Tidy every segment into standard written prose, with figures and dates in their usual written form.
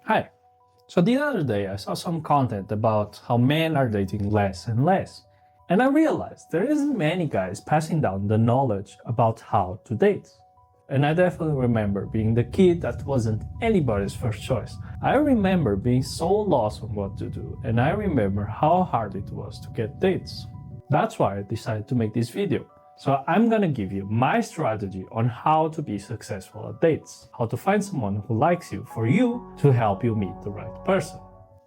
Hi. So the other day I saw some content about how men are dating less and less. And I realized there isn't many guys passing down the knowledge about how to date. And I definitely remember being the kid that wasn't anybody's first choice. I remember being so lost on what to do, and I remember how hard it was to get dates. That's why I decided to make this video. So I'm gonna give you my strategy on how to be successful at dates, how to find someone who likes you for you to help you meet the right person.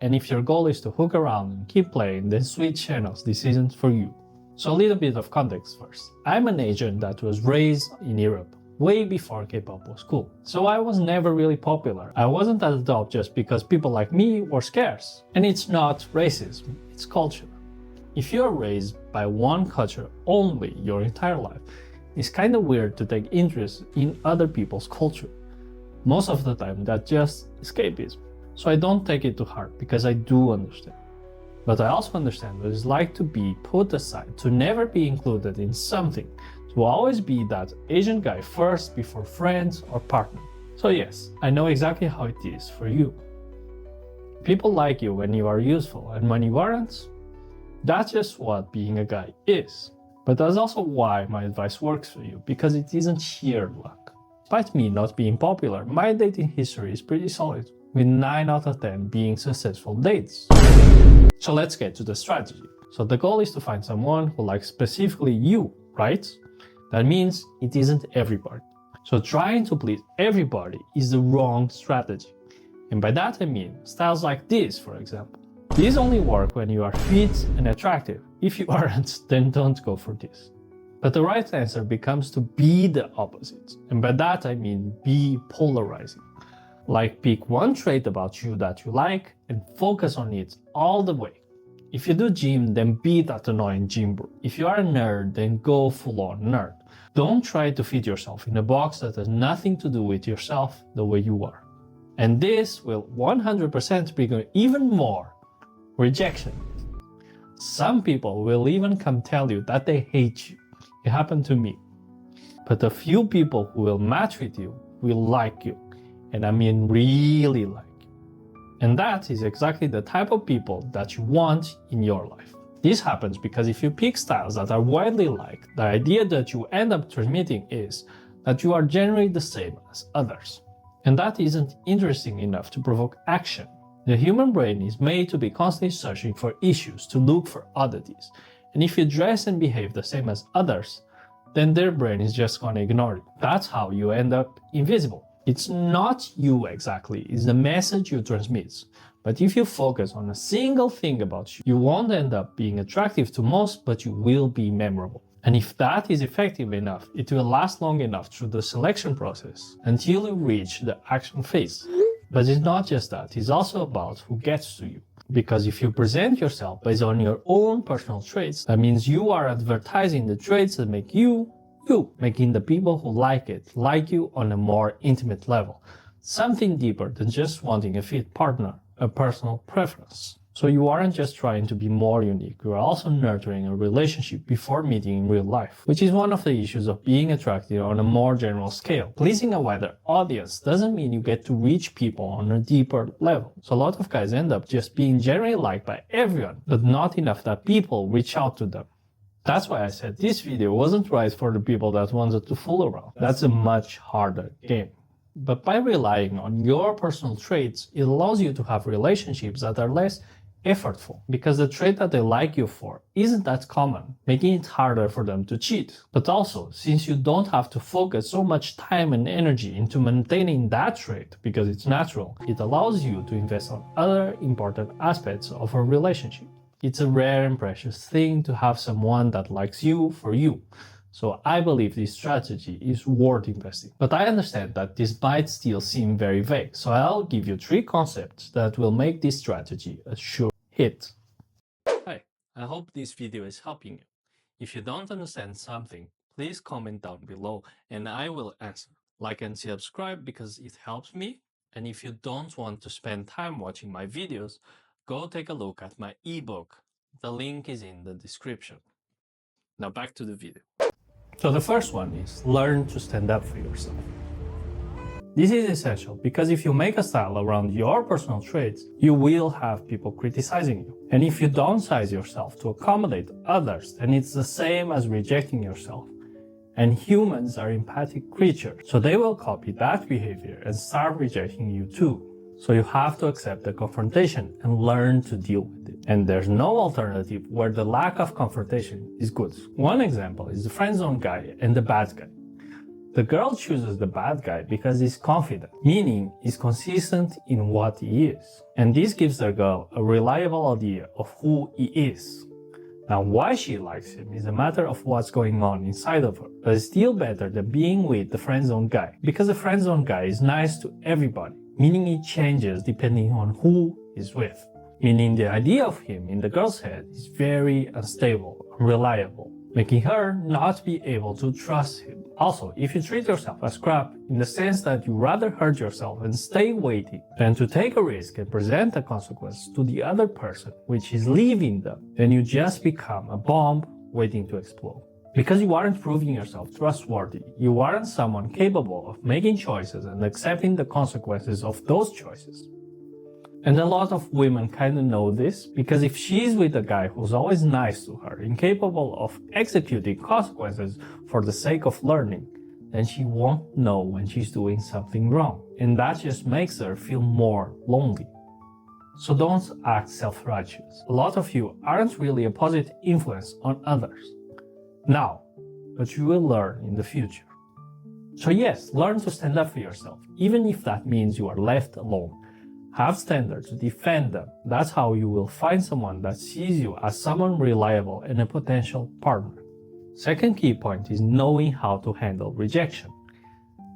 And if your goal is to hook around and keep playing, then switch channels, this isn't for you. So a little bit of context first. I'm an Asian that was raised in Europe, way before K-pop was cool. So I was never really popular. I wasn't at the top just because people like me were scarce. And it's not racism, it's culture. If you're raised by one culture only your entire life, it's kind of weird to take interest in other people's culture. Most of the time, that's just escapism. So I don't take it to heart because I do understand. But I also understand what it's like to be put aside, to never be included in something, to always be that Asian guy first before friends or partner. So yes, I know exactly how it is for you. People like you when you are useful, and when you aren't, that's just what being a guy is. But that's also why my advice works for you, because it isn't sheer luck. Despite me not being popular, my dating history is pretty solid, with 9 out of 10 being successful dates. So let's get to the strategy. So the goal is to find someone who likes specifically you, right? That means it isn't everybody. So trying to please everybody is the wrong strategy. And by that I mean styles like this, for example. These only work when you are fit and attractive. If you aren't, then don't go for this. But the right answer becomes to be the opposite. And by that I mean be polarizing. Like pick one trait about you that you like and focus on it all the way. If you do gym, then be that annoying gym bro. If you are a nerd, then go full on nerd. Don't try to fit yourself in a box that has nothing to do with yourself the way you are. And this will 100% bring even more rejection. Some people will even come tell you that they hate you. It happened to me. But a few people who will match with you will like you. And I mean really like you. And that is exactly the type of people that you want in your life. This happens because if you pick styles that are widely liked, the idea that you end up transmitting is that you are generally the same as others. And that isn't interesting enough to provoke action. The human brain is made to be constantly searching for issues, to look for oddities. And if you dress and behave the same as others, then their brain is just going to ignore you. That's how you end up invisible. It's not you exactly, it's the message you transmit. But if you focus on a single thing about you, you won't end up being attractive to most, but you will be memorable. And if that is effective enough, it will last long enough through the selection process until you reach the action phase. But it's not just that, it's also about who gets to you. Because if you present yourself based on your own personal traits, that means you are advertising the traits that make you, making the people who like it like you on a more intimate level. Something deeper than just wanting a fit partner, a personal preference. So you aren't just trying to be more unique, you are also nurturing a relationship before meeting in real life, which is one of the issues of being attractive on a more general scale. Pleasing a wider audience doesn't mean you get to reach people on a deeper level. So a lot of guys end up just being generally liked by everyone, but not enough that people reach out to them. That's why I said this video wasn't right for the people that wanted to fool around. That's a much harder game. But by relying on your personal traits, it allows you to have relationships that are less effortful, because the trait that they like you for isn't that common, making it harder for them to cheat. But also, since you don't have to focus so much time and energy into maintaining that trait because it's natural, it allows you to invest on other important aspects of a relationship. It's a rare and precious thing to have someone that likes you for you. So I believe this strategy is worth investing. But I understand that this might still seem very vague, so I'll give you 3 concepts that will make this strategy a sure hit. Hi, I hope this video is helping you. If you don't understand something, please comment down below and I will answer. Like and subscribe because it helps me. And if you don't want to spend time watching my videos, go take a look at my ebook. The link is in the description. Now back to the video. So the first one is learn to stand up for yourself. This is essential because if you make a style around your personal traits, you will have people criticizing you. And if you downsize yourself to accommodate others, then it's the same as rejecting yourself. And humans are empathic creatures, so they will copy that behavior and start rejecting you too. So you have to accept the confrontation and learn to deal with it. And there's no alternative where the lack of confrontation is good. One example is the friend zone guy and the bad guy. The girl chooses the bad guy because he's confident, meaning he's consistent in what he is. And this gives the girl a reliable idea of who he is. Now, why she likes him is a matter of what's going on inside of her, but it's still better than being with the friend zone guy, because the friend zone guy is nice to everybody, meaning he changes depending on who he's with. Meaning the idea of him in the girl's head is very unstable, unreliable, making her not be able to trust him. Also, if you treat yourself as crap, in the sense that you rather hurt yourself and stay waiting than to take a risk and present a consequence to the other person, which is leaving them, then you just become a bomb waiting to explode. Because you aren't proving yourself trustworthy, you aren't someone capable of making choices and accepting the consequences of those choices. And a lot of women kind of know this, because if she's with a guy who's always nice to her, incapable of executing consequences for the sake of learning, then she won't know when she's doing something wrong. And that just makes her feel more lonely. So don't act self-righteous. A lot of you aren't really a positive influence on others now, but you will learn in the future. So yes, learn to stand up for yourself, even if that means you are left alone. Have standards, defend them. That's how you will find someone that sees you as someone reliable and a potential partner. Second key point is knowing how to handle rejection.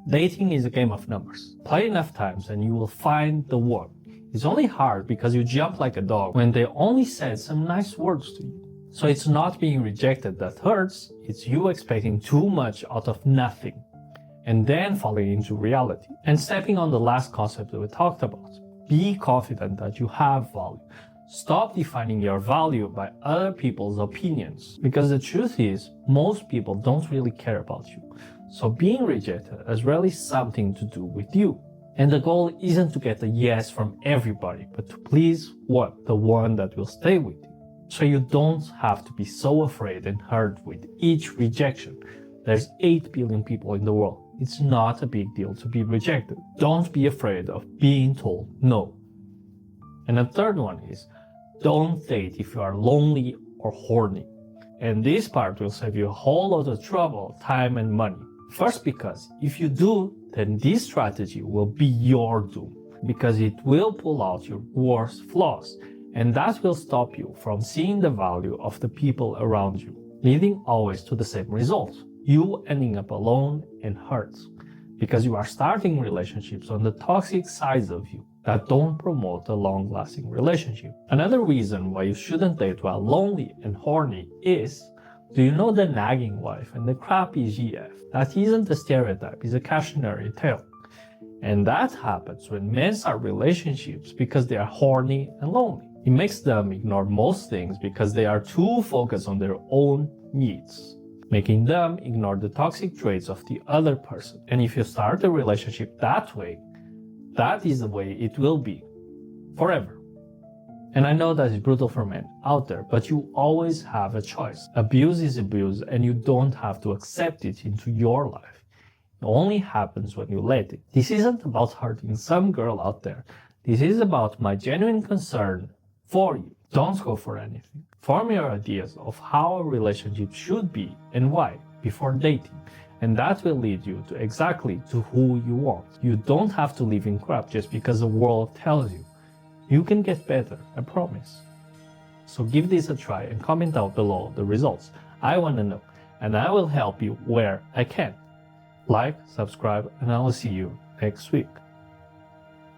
Dating is a game of numbers. Play enough times and you will find the one. It's only hard because you jump like a dog when they only said some nice words to you. So it's not being rejected that hurts, it's you expecting too much out of nothing, and then falling into reality. And stepping on the last concept that we talked about. Be confident that you have value. Stop defining your value by other people's opinions, because the truth is, most people don't really care about you. So being rejected has really something to do with you. And the goal isn't to get a yes from everybody, but to please the one that will stay with you. So you don't have to be so afraid and hurt with each rejection. There's 8 billion people in the world. It's not a big deal to be rejected. Don't be afraid of being told no. And the third one is, don't date if you are lonely or horny. And this part will save you a whole lot of trouble, time and money. First, because if you do, then this strategy will be your doom, because it will pull out your worst flaws, and that will stop you from seeing the value of the people around you, leading always to the same result. You ending up alone and hurt, because you are starting relationships on the toxic sides of you that don't promote a long-lasting relationship. Another reason why you shouldn't date while lonely and horny is, do you know the nagging wife and the crappy GF? That isn't a stereotype, it's a cautionary tale. And that happens when men start relationships because they are horny and lonely. It makes them ignore most things because they are too focused on their own needs, making them ignore the toxic traits of the other person. And if you start a relationship that way, that is the way it will be forever. And I know that is brutal for men out there, but you always have a choice. Abuse is abuse, and you don't have to accept it into your life. It only happens when you let it. This isn't about hurting some girl out there. This is about my genuine concern for you. Don't go for anything. Form your ideas of how a relationship should be and why before dating, and that will lead you to exactly to who you want. You don't have to live in crap just because the world tells you. You can get better, I promise. So give this a try and comment down below the results. I want to know, and I will help you where I can. Like, subscribe, and I will see you next week.